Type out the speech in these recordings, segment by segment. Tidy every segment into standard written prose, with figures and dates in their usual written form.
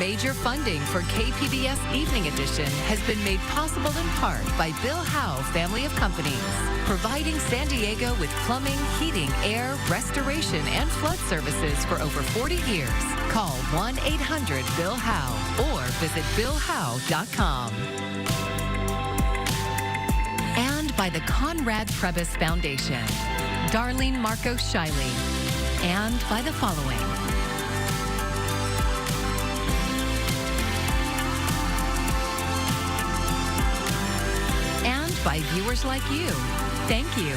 Major funding for KPBS Evening Edition has been made possible in part by Bill Howe Family of Companies, providing San Diego with plumbing, heating, air, restoration, and flood services for over 40 years. Call 1-800-BILL-HOWE or visit BillHowe.com. And by the Conrad Trebas Foundation, Darlene Marcos Shiley, and by the following. And by viewers like you. Thank you.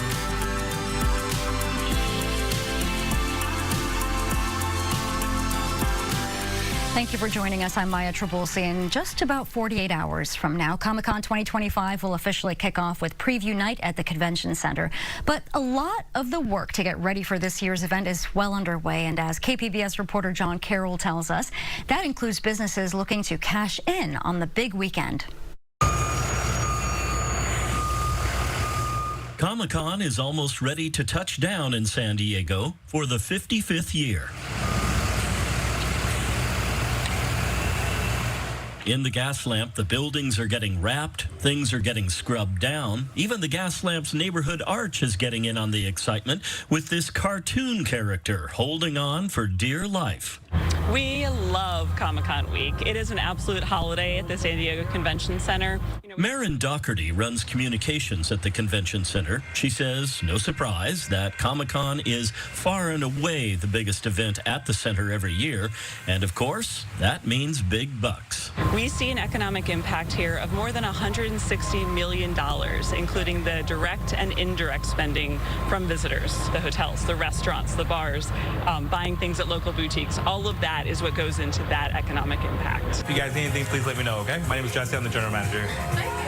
Thank you for joining us. I'm Maya Trabulsi. In just about 48 hours from now, Comic-Con 2025 will officially kick off with preview night at the Convention Center. But a lot of the work to get ready for this year's event is well underway. And as KPBS reporter John Carroll tells us, that includes businesses looking to cash in on the big weekend. Comic-Con is almost ready to touch down in San Diego for the 55th year. In the gas lamp, the buildings are getting wrapped, things are getting scrubbed down. Even the gas lamp's neighborhood arch is getting in on the excitement with this cartoon character holding on for dear life. We love Comic-Con week. It is an absolute holiday at the San Diego Convention Center. Marin Doherty runs communications at the Convention Center. She says, no surprise, that Comic-Con is far and away the biggest event at the center every year. And of course, that means big bucks. We see an economic impact here of more than $160 million, including the direct and indirect spending from visitors, the hotels, the restaurants, the bars, buying things at local boutiques. All of that is what goes into that economic impact. If you guys need anything, please let me know, okay? My name is Jesse. I'm the general manager.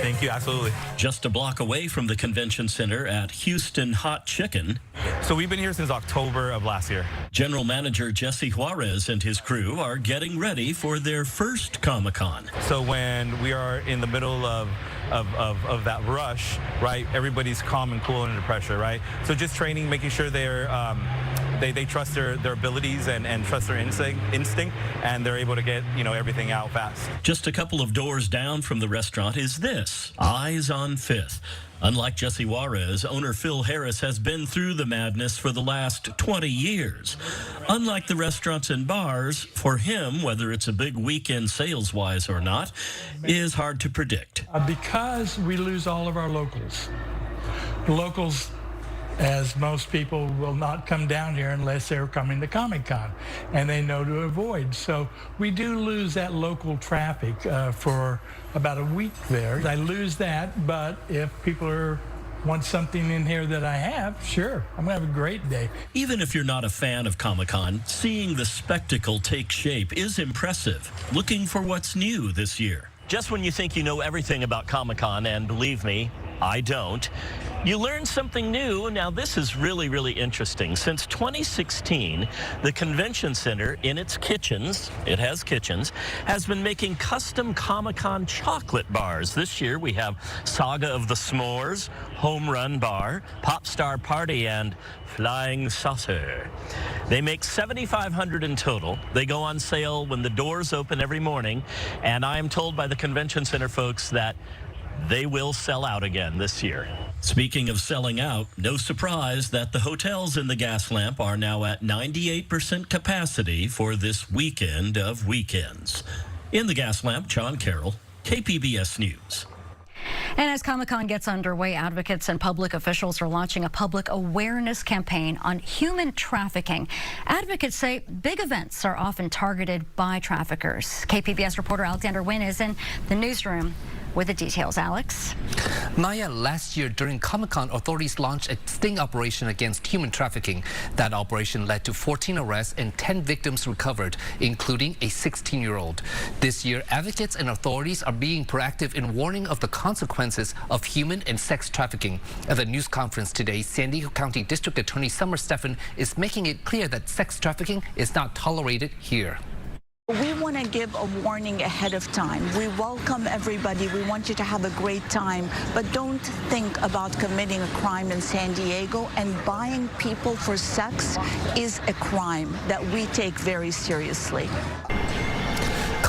Thank you, absolutely. Just a block away from the Convention Center at Houston Hot Chicken. So we've been here since October of last year. General Manager Jesse Juarez and his crew are getting ready for their first Comic-Con. So when we are in the middle of that rush, right, everybody's calm and cool under pressure, right? So just training, making sure they're they trust their abilities and trust their instinct, and they're able to get, everything out fast. Just a couple of doors down from the restaurant is this, Eyes on Fifth. Unlike Jesse Juarez, owner Phil Harris has been through the madness for the last 20 years. Unlike the restaurants and bars, for him, whether it's a big weekend sales-wise or not, is hard to predict. Because we lose all of our locals. The locals, as most people, will not come down here unless they're coming to Comic-Con, and they know to avoid. So we do lose that local traffic for about a week there. I lose that, but if people want something in here that I have, sure, I'm gonna have a great day. Even if you're not a fan of Comic-Con, seeing the spectacle take shape is impressive. Looking for what's new this year. Just when you think you know everything about Comic-Con, and believe me, I don't, you learn something new. Now, this is really, really interesting. Since 2016, the Convention Center, in its kitchens, it has kitchens, has been making custom Comic-Con chocolate bars. This year, we have Saga of the S'mores, Home Run Bar, Pop Star Party, and Flying Saucer. They make 7,500 in total. They go on sale when the doors open every morning, and I am told by the Convention Center folks that they will sell out again this year. Speaking of selling out, no surprise that the hotels in the gas lamp are now at 98% capacity for this weekend of weekends. In the gas lamp, John Carroll, KPBS News. And as Comic-Con gets underway, advocates and public officials are launching a public awareness campaign on human trafficking. Advocates say big events are often targeted by traffickers. KPBS reporter Alexander Wynn is in the newsroom with the details. Alex? Maya, last year during Comic-Con, authorities launched a sting operation against human trafficking. That operation led to 14 arrests and 10 victims recovered, including a 16-year-old. This year, advocates and authorities are being proactive in warning of the consequences of human and sex trafficking. At the news conference today, San Diego County District Attorney Summer Stephan is making it clear that sex trafficking is not tolerated here. We want to give a warning ahead of time. We welcome everybody. We want you to have a great time, but don't think about committing a crime in San Diego, and buying people for sex is a crime that we take very seriously.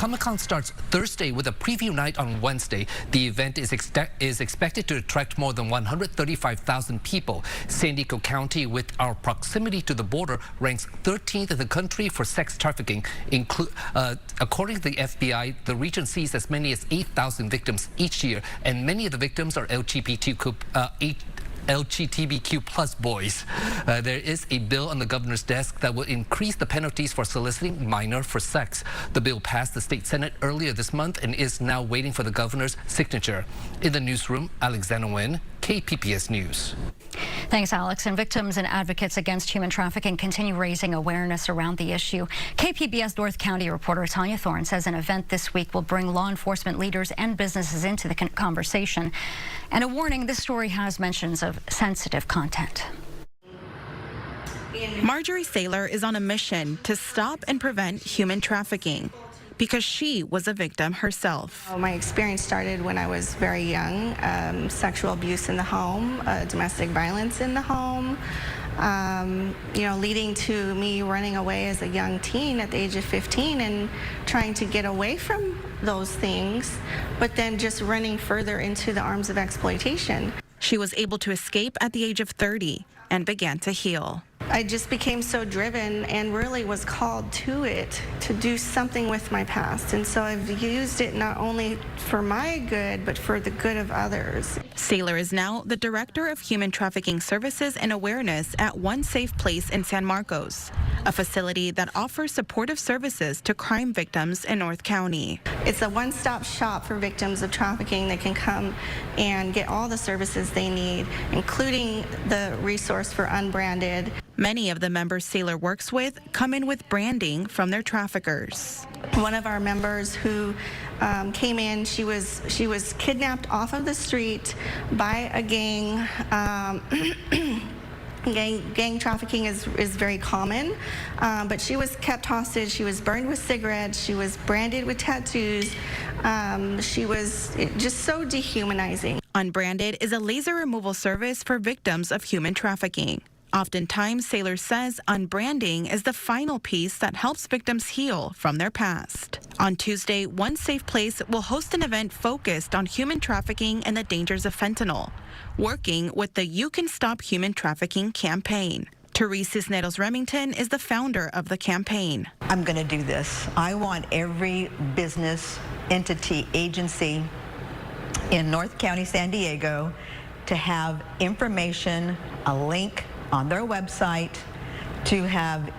Comic-Con starts Thursday with a preview night on Wednesday. The event is expected to attract more than 135,000 people. San Diego County, with our proximity to the border, ranks 13th in the country for sex trafficking. According to the FBI, the region sees as many as 8,000 victims each year, and many of the victims are LGBTQ plus boys. There is a bill on the governor's desk that will increase the penalties for soliciting minor for sex. The bill passed the state Senate earlier this month and is now waiting for the governor's signature. In the newsroom, Alexander Nguyen, KPBS News. Thanks, Alex. And victims and advocates against human trafficking continue raising awareness around the issue. KPBS North County reporter Tanya Thorne says an event this week will bring law enforcement leaders and businesses into the conversation. And a warning, this story has mentions of sensitive content. Marjorie Saylor is on a mission to stop and prevent human trafficking because she was a victim herself. My experience started when I was very young. Sexual abuse in the home, domestic violence in the home, leading to me running away as a young teen at the age of 15 and trying to get away from those things, but then just running further into the arms of exploitation. She was able to escape at the age of 30 and began to heal. I just became so driven and really was called to it to do something with my past. And so I've used it not only for my good, but for the good of others. Saylor is now the Director of Human Trafficking Services and Awareness at One Safe Place in San Marcos, a facility that offers supportive services to crime victims in North County. It's a one-stop shop for victims of trafficking. They can come and get all the services they need, including the resource for unbranded. Many of the members Saylor works with come in with branding from their traffickers. One of our members who came in, she was kidnapped off of the street by a gang. Gang trafficking is very common, but she was kept hostage. She was burned with cigarettes. She was branded with tattoos. She was just so dehumanizing. Unbranded is a laser removal service for victims of human trafficking. Oftentimes, Saylor says unbranding is the final piece that helps victims heal from their past. On Tuesday, One Safe Place will host an event focused on human trafficking and the dangers of fentanyl, working with the You Can Stop Human Trafficking campaign. Therese Cisneros Remington is the founder of the campaign. I'm going to do this. I want every business, entity, agency in North County, San Diego to have information, a link on their website, to have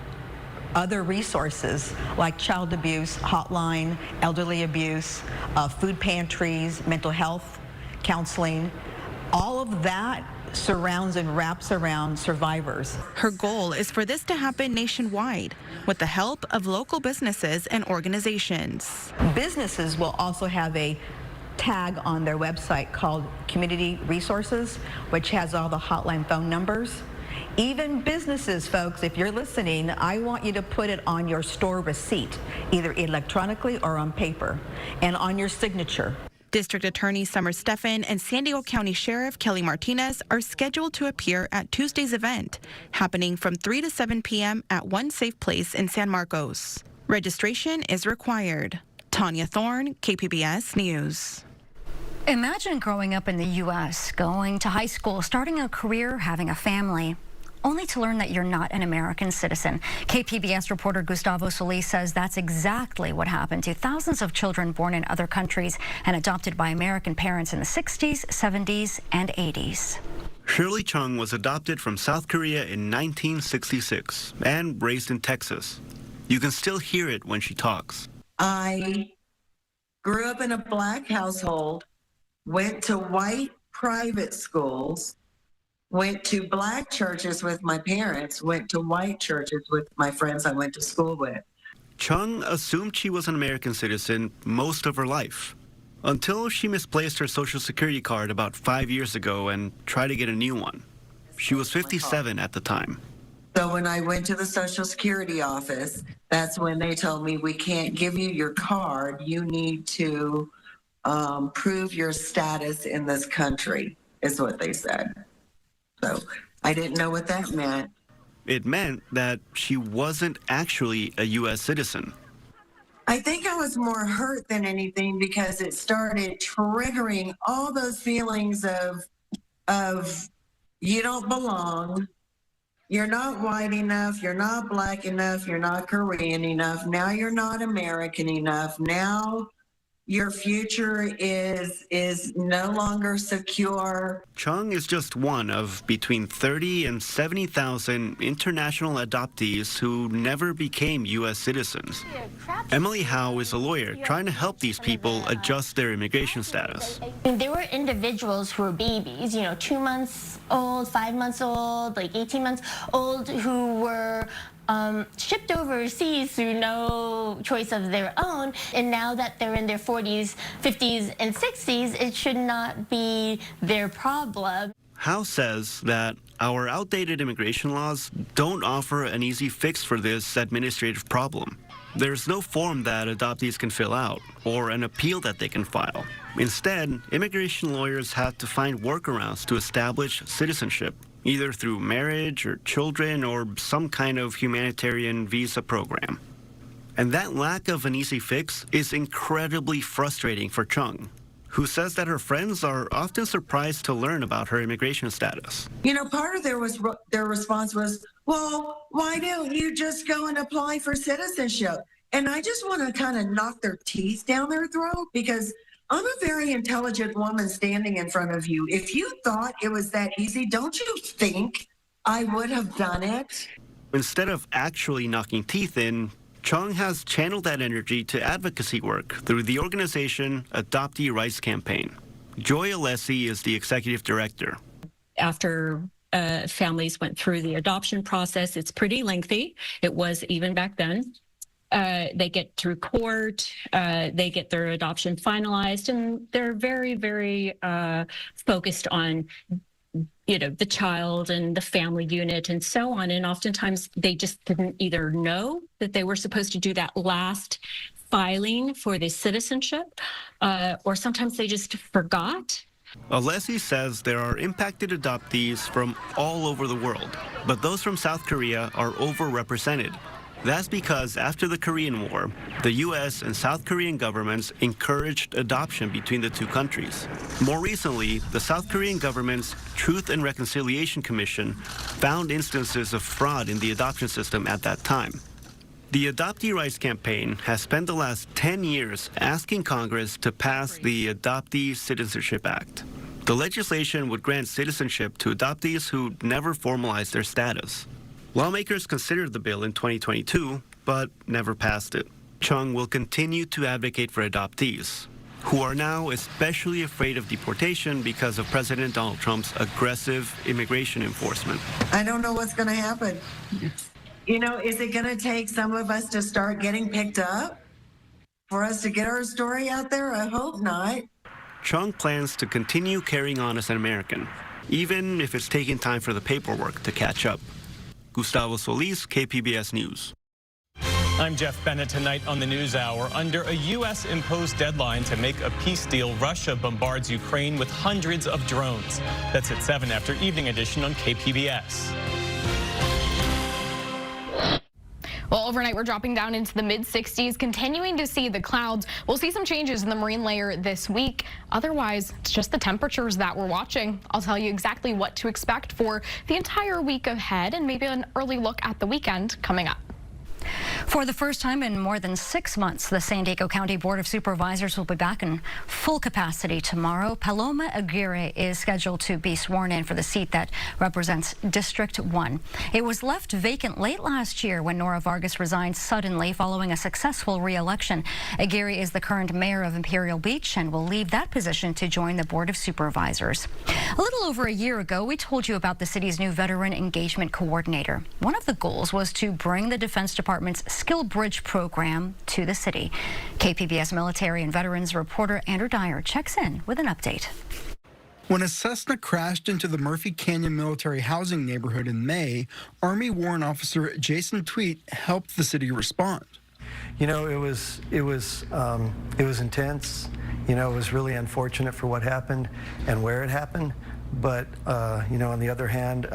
other resources like child abuse hotline, elderly abuse, food pantries, mental health counseling. All of that surrounds and wraps around survivors. Her goal is for this to happen nationwide with the help of local businesses and organizations. Businesses will also have a tag on their website called Community Resources, which has all the hotline phone numbers. Even businesses, folks, if you're listening, I want you to put it on your store receipt, either electronically or on paper, and on your signature. District Attorney Summer Steffen and San Diego County Sheriff Kelly Martinez are scheduled to appear at Tuesday's event, happening from 3 to 7 p.m. at One Safe Place in San Marcos. Registration is required. Tanya Thorne, KPBS News. Imagine growing up in the U.S., going to high school, starting a career, having a family, only to learn that you're not an American citizen. KPBS reporter Gustavo Solis says that's exactly what happened to thousands of children born in other countries and adopted by American parents in the 60s, 70s, and 80s. Shirley Chung was adopted from South Korea in 1966 and raised in Texas. You can still hear it when she talks. I grew up in a black household, went to white private schools, went to black churches with my parents, went to white churches with my friends I went to school with. Chung assumed she was an American citizen most of her life, until she misplaced her Social Security card about 5 years ago and tried to get a new one. She was 57 at the time. So when I went to the Social Security office, that's when they told me, we can't give you your card. You need to prove your status in this country, is what they said. So I didn't know what that meant. It meant that she wasn't actually a U.S. citizen. I think I was more hurt than anything because it started triggering all those feelings of you don't belong, you're not white enough, you're not black enough, you're not Korean enough, now you're not American enough, now your future is no longer secure. Chung is just one of between 30 and 70,000 international adoptees who never became U.S. citizens. Emily Howe is a lawyer trying to help these people adjust their immigration status. There were individuals who were babies, 2 months old, 5 months old, like 18 months old, who were shipped overseas through no choice of their own, and now that they're in their 40s, 50s, and 60s, it should not be their problem. Howe says that our outdated immigration laws don't offer an easy fix for this administrative problem. There's no form that adoptees can fill out or an appeal that they can file. Instead, immigration lawyers have to find workarounds to establish citizenship, either through marriage or children or some kind of humanitarian visa program. And that lack of an easy fix is incredibly frustrating for Chung, who says that her friends are often surprised to learn about her immigration status. Part of their response was, well, why don't you just go and apply for citizenship? And I just want to kind of knock their teeth down their throat, because I'm a very intelligent woman standing in front of you. If you thought it was that easy, don't you think I would have done it? Instead of actually knocking teeth in, Chung has channeled that energy to advocacy work through the organization Adoptee Rights Campaign. Joy Alessi is the executive director. After families went through the adoption process, it's pretty lengthy. It was even back then. They get through court, they get their adoption finalized, and they're very, very focused on, the child and the family unit and so on. And oftentimes they just didn't either know that they were supposed to do that last filing for the citizenship, or sometimes they just forgot. Alessi says there are impacted adoptees from all over the world, but those from South Korea are overrepresented. That's because after the Korean War, the U.S. and South Korean governments encouraged adoption between the two countries. More recently, the South Korean government's Truth and Reconciliation Commission found instances of fraud in the adoption system at that time. The Adoptee Rights Campaign has spent the last 10 years asking Congress to pass the Adoptee Citizenship Act. The legislation would grant citizenship to adoptees who never formalized their status. Lawmakers considered the bill in 2022, but never passed it. Chung will continue to advocate for adoptees, who are now especially afraid of deportation because of President Donald Trump's aggressive immigration enforcement. I don't know what's going to happen. Is it going to take some of us to start getting picked up for us to get our story out there? I hope not. Chung plans to continue carrying on as an American, even if it's taking time for the paperwork to catch up. Gustavo Solis, KPBS News. I'm Jeff Bennett. Tonight on the NewsHour, under a U.S.-imposed deadline to make a peace deal, Russia bombards Ukraine with hundreds of drones. That's at 7 after Evening Edition on KPBS. Well, overnight, we're dropping down into the mid-60s, continuing to see the clouds. We'll see some changes in the marine layer this week. Otherwise, it's just the temperatures that we're watching. I'll tell you exactly what to expect for the entire week ahead and maybe an early look at the weekend coming up. For the first time in more than 6 months, the San Diego County Board of Supervisors will be back in full capacity tomorrow. Paloma Aguirre is scheduled to be sworn in for the seat that represents District 1. It was left vacant late last year when Nora Vargas resigned suddenly following a successful re-election. Aguirre is the current mayor of Imperial Beach and will leave that position to join the Board of Supervisors. A little over a year ago, we told you about the city's new Veteran Engagement Coordinator. One of the goals was to bring the Defense Department's Skill Bridge program to the city. KPBS military and veterans reporter Andrew Dyer checks in with an update. When a Cessna crashed into the Murphy Canyon military housing neighborhood in May, Army Warrant Officer Jason Tweet helped the city respond. It was intense. It was really unfortunate for what happened and where it happened. But on the other hand,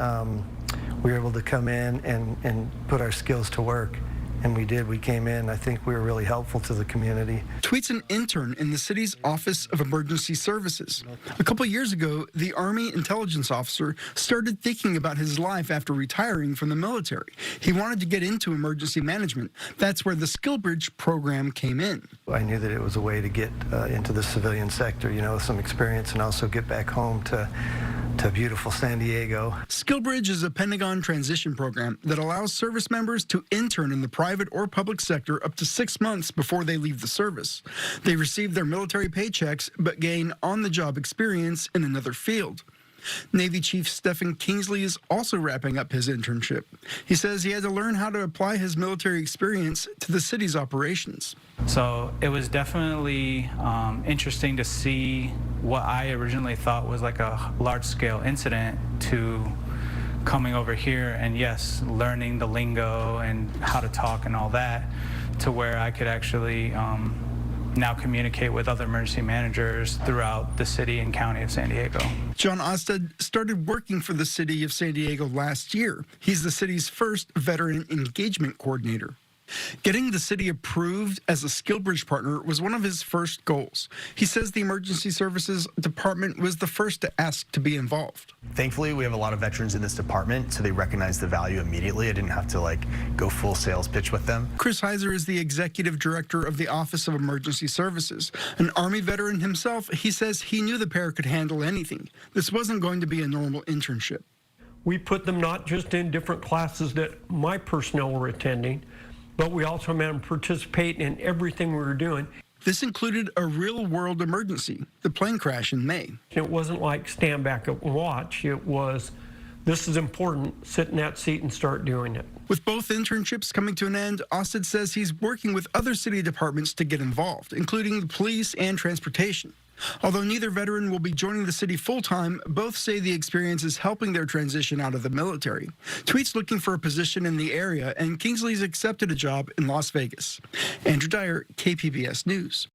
we were able to come in and put our skills to work and we did. We came in. I think we were really helpful to the community. Tweet's an intern in the city's Office of Emergency Services. A couple years ago, the Army intelligence officer started thinking about his life after retiring from the military. He wanted to get into emergency management. That's where the SkillBridge program came in. I knew that it was a way to get into the civilian sector, you know, with some experience, and also get back home to beautiful San Diego. SkillBridge is a Pentagon transition program that allows service members to intern in the private or public sector up to 6 months before they leave the service. They receive their military paychecks but gain on-the-job experience in another field. Navy Chief Stephen Kingsley is also wrapping up his internship. He says he had to learn how to apply his military experience to the city's operations. So it was definitely interesting to see what I originally thought was like a large-scale incident to coming over here and, yes, learning the lingo and how to talk and all that, to where I could actually now communicate with other emergency managers throughout the city and county of San Diego. John Osted started working for the city of San Diego last year. He's the city's first veteran engagement coordinator. Getting the city approved as a SkillBridge partner was one of his first goals. He says the Emergency Services Department was the first to ask to be involved. Thankfully, we have a lot of veterans in this department, so they recognize the value immediately. I didn't have to go full sales pitch with them. Chris Heiser is the executive director of the Office of Emergency Services. An Army veteran himself, he says he knew the pair could handle anything. This wasn't going to be a normal internship. We put them not just in different classes that my personnel were attending, but we also made them participate in everything we were doing. This included a real-world emergency, the plane crash in May. It wasn't like stand back and watch. It was, this is important, sit in that seat and start doing it. With both internships coming to an end, Osted says he's working with other city departments to get involved, including the police and transportation. Although neither veteran will be joining the city full-time, both say the experience is helping their transition out of the military. Tweet's looking for a position in the area, and Kingsley's accepted a job in Las Vegas. Andrew Dyer, KPBS News.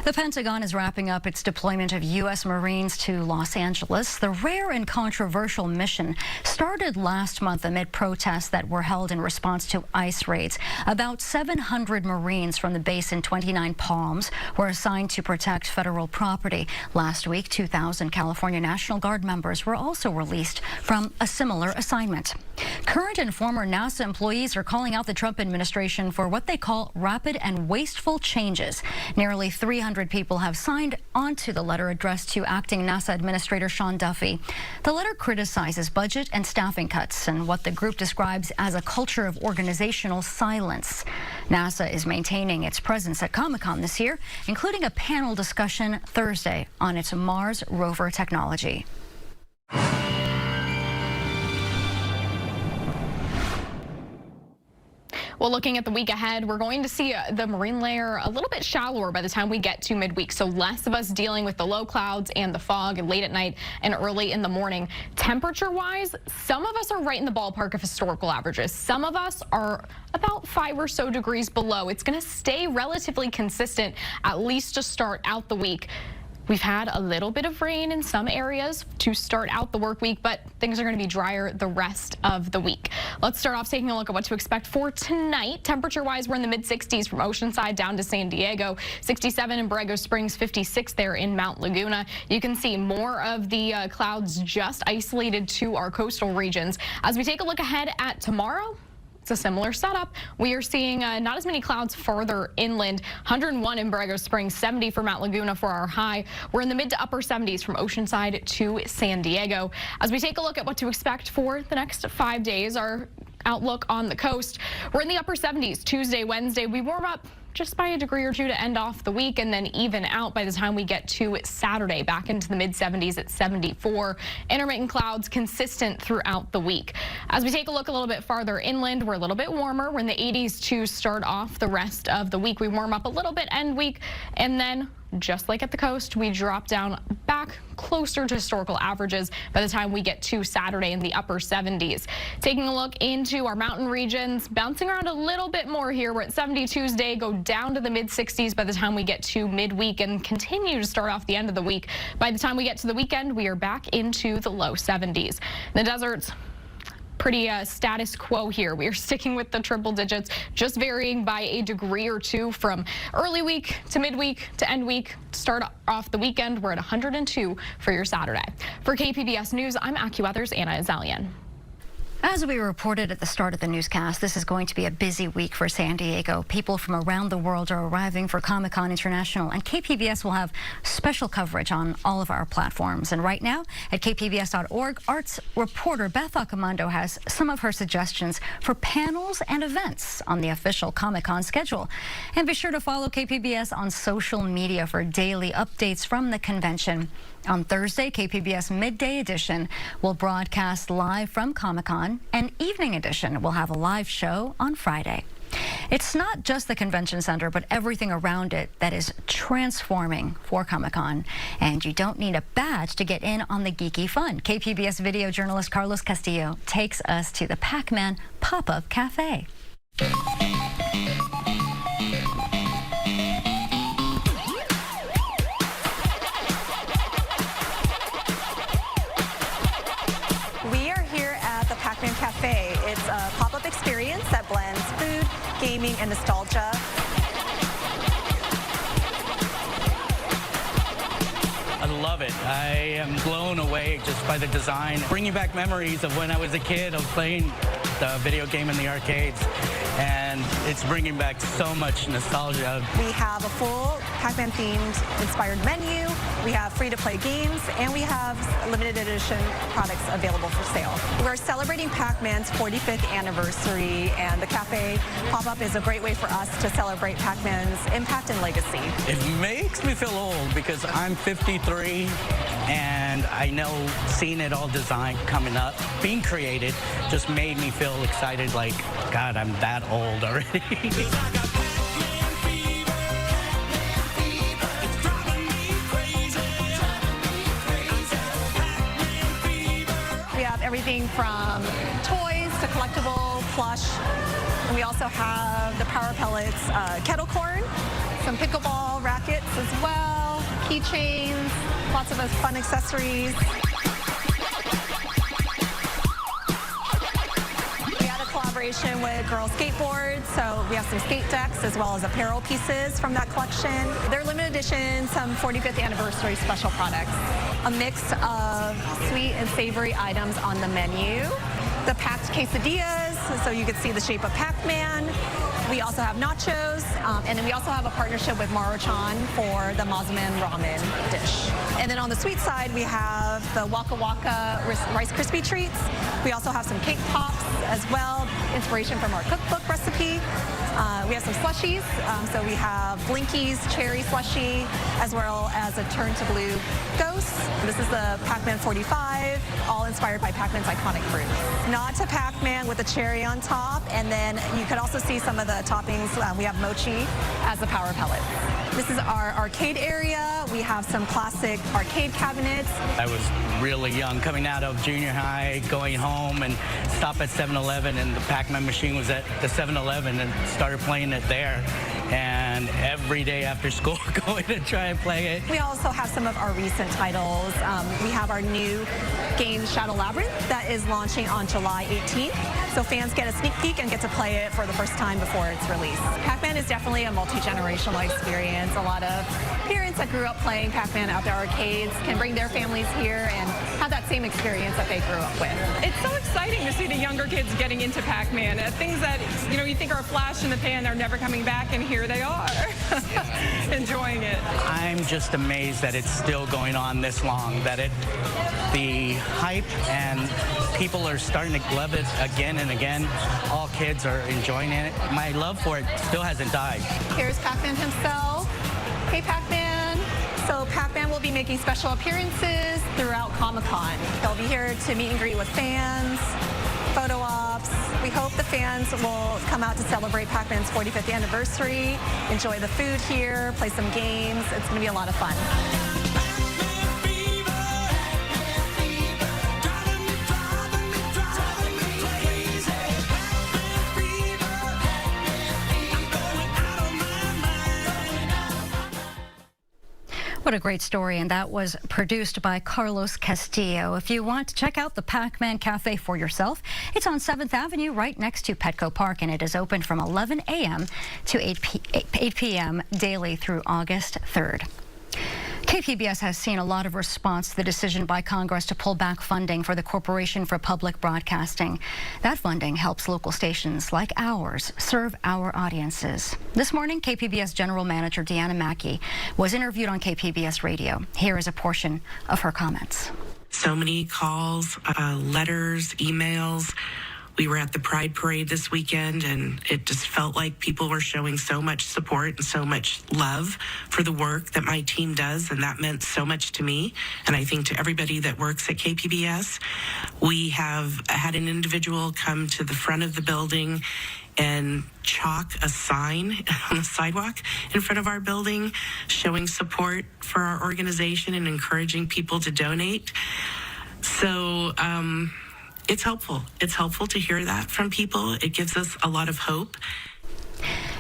The Pentagon is wrapping up its deployment of U.S. Marines to Los Angeles. The rare and controversial mission started last month amid protests that were held in response to ICE raids. About 700 Marines from the base in 29 Palms were assigned to protect federal property. Last week, 2,000 California National Guard members were also released from a similar assignment. Current and former NASA employees are calling out the Trump administration for what they call rapid and wasteful changes. Nearly 300 people have signed onto the letter addressed to acting NASA Administrator Sean Duffy. The letter criticizes budget and staffing cuts and what the group describes as a culture of organizational silence. NASA is maintaining its presence at Comic-Con this year, including a panel discussion Thursday on its Mars rover technology. Well, looking at the week ahead, we're going to see the marine layer a little bit shallower by the time we get to midweek. So less of us dealing with the low clouds and the fog late at night and early in the morning. Temperature-wise, some of us are right in the ballpark of historical averages. Some of us are about 5 or so degrees below. It's going to stay relatively consistent, at least to start out the week. We've had a little bit of rain in some areas to start out the work week, but things are going to be drier the rest of the week. Let's start off taking a look at what to expect for tonight. Temperature-wise, we're in the mid-60s from Oceanside down to San Diego, 67 in Borrego Springs, 56 there in Mount Laguna. You can see more of the clouds just isolated to our coastal regions. As we take a look ahead at tomorrow, it's a similar setup. We are seeing not as many clouds farther inland. 101 in Borrego Springs, 70 for Mount Laguna for our high. We're in the mid to upper 70s from Oceanside to San Diego. As we take a look at what to expect for the next 5 days, our outlook on the coast, we're in the upper 70s. Tuesday, Wednesday, we warm up just by a degree or two to end off the week and then even out by the time we get to Saturday, back into the mid-70s at 74. Intermittent clouds consistent throughout the week. As we take a look a little bit farther inland, we're a little bit warmer. We're in the 80s to start off the rest of the week. We warm up a little bit end week, and then just like at the coast, we drop down back closer to historical averages by the time we get to Saturday in the upper 70s. Taking a look into our mountain regions, bouncing around a little bit more here. We're at 70 Tuesday, go down to the mid-60s by the time we get to midweek and continue to start off the end of the week. By the time we get to the weekend, we are back into the low 70s. In the deserts, pretty status quo here. We are sticking with the triple digits, just varying by a degree or two from early week to midweek to end week. To start off the weekend, we're at 102 for your Saturday. For KPBS News, I'm AccuWeather's Anna Azalian. As we reported at the start of the newscast, this is going to be a busy week for San Diego. People from around the world are arriving for Comic-Con International, and KPBS will have special coverage on all of our platforms. And right now, at kpbs.org, arts reporter Beth Accomando has some of her suggestions for panels and events on the official Comic-Con schedule. And be sure to follow KPBS on social media for daily updates from the convention. On Thursday, KPBS Midday Edition will broadcast live from Comic-Con, and Evening Edition will have a live show on Friday. It's not just the convention center, but everything around it that is transforming for Comic-Con. And you don't need a badge to get in on the geeky fun. KPBS video journalist Carlos Castillo takes us to the Pac-Man pop-up cafe. Pac-Man Cafe. It's a pop-up experience that blends food, gaming, and nostalgia. I love it. I am blown away just by the design, bringing back memories of when I was a kid of playing the video game in the arcades, and it's bringing back so much nostalgia. We have a full Pac-Man themed inspired menu, we have free-to-play games, and we have limited edition products available for sale. We're celebrating Pac-Man's 45th anniversary, and the cafe pop-up is a great way for us to celebrate Pac-Man's impact and legacy. It makes me feel old because I'm 53, and I know seeing it all designed, coming up, being created, just made me feel excited like, God, I'm that old already. We have everything from toys to collectible, plush. And we also have the Power Pellets kettle corn, some pickleball rackets as well, keychains, lots of fun accessories. Collaboration with Girl Skateboards, so we have some skate decks as well as apparel pieces from that collection. They're limited edition, some 45th anniversary special products. A mix of sweet and savory items on the menu. The packed quesadillas, so you can see the shape of Pac-Man. We also have nachos, and then we also have a partnership with Maruchan for the Mazaman ramen dish. And then on the sweet side, we have the Waka Waka Rice Krispie treats. We also have some cake pops as well, inspiration from our cookbook recipe. We have some slushies, so we have Blinky's cherry slushie, as well as a Turn to Blue Ghost. This is the Pac-Man 45, all inspired by Pac-Man's iconic fruit. Nod to Pac-Man with a cherry on top, and then you could also see some of the toppings. We have mochi as the power pellet. This is our arcade area. We have some classic arcade cabinets. I was really young, coming out of junior high, going home and stop at 7-Eleven, and the Pac-Man machine was at the 7-Eleven, and started playing it there. And every day after school, going to try and play it. We also have some of our recent titles. We have our new game, Shadow Labyrinth, that is launching on July 18th. So fans get a sneak peek and get to play it for the first time before it's released. Pac-Man is definitely a multi-generational experience. A lot of parents that grew up playing Pac-Man at the arcades can bring their families here and have that same experience that they grew up with. It's so exciting to see the younger kids getting into Pac-Man. Things that, you think are a flash in the pan, they're never coming back, and here they are, enjoying it. I'm just amazed that it's still going on this long, that the hype and people are starting to love it again and again. All kids are enjoying it. My love for it still hasn't died. Here's Pac-Man himself. Hey, Pac-Man. So Pac-Man will be making special appearances throughout Comic-Con. He'll be here to meet and greet with fans, photo ops. We hope the fans will come out to celebrate Pac-Man's 45th anniversary, enjoy the food here, play some games. It's going to be a lot of fun. What a great story, and that was produced by Carlos Castillo. If you want to check out the Pac-Man Cafe for yourself, it's on 7th Avenue right next to Petco Park, and it is open from 11 a.m. to 8 p.m. daily through August 3rd. KPBS has seen a lot of response to the decision by Congress to pull back funding for the Corporation for Public Broadcasting. That funding helps local stations like ours serve our audiences. This morning, KPBS General Manager Deanna Mackey was interviewed on KPBS Radio. Here is a portion of her comments. So many calls, letters, emails. We were at the Pride Parade this weekend, and it just felt like people were showing so much support and so much love for the work that my team does, and that meant so much to me, and I think to everybody that works at KPBS. We have had an individual come to the front of the building and chalk a sign on the sidewalk in front of our building showing support for our organization and encouraging people to donate. So, it's helpful. It's helpful to hear that from people. It gives us a lot of hope.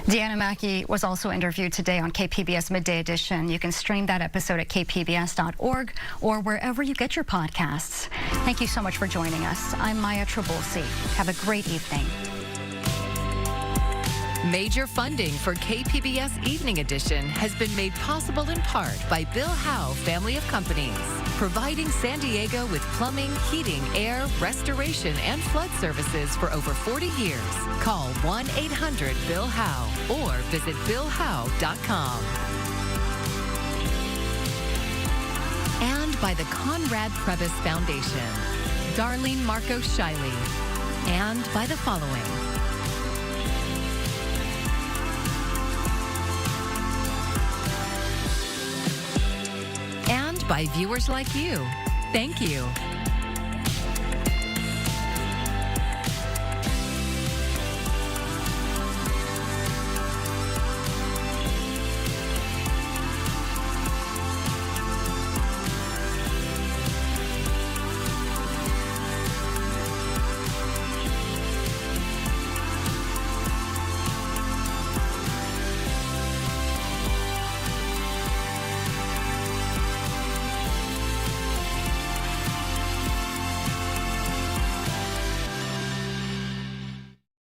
Deanna Mackey was also interviewed today on KPBS Midday Edition. You can stream that episode at kpbs.org or wherever you get your podcasts. Thank you so much for joining us. I'm Maya Trabulsi. Have a great evening. Major funding for KPBS Evening Edition has been made possible in part by Bill Howe Family of Companies, providing San Diego with plumbing, heating, air, restoration, and flood services for over 40 years. Call 1-800-BILL-HOWE or visit BillHowe.com. And by the Conrad Prebys Foundation, Darlene Marcos Shiley, and by the following. By viewers like you. Thank you.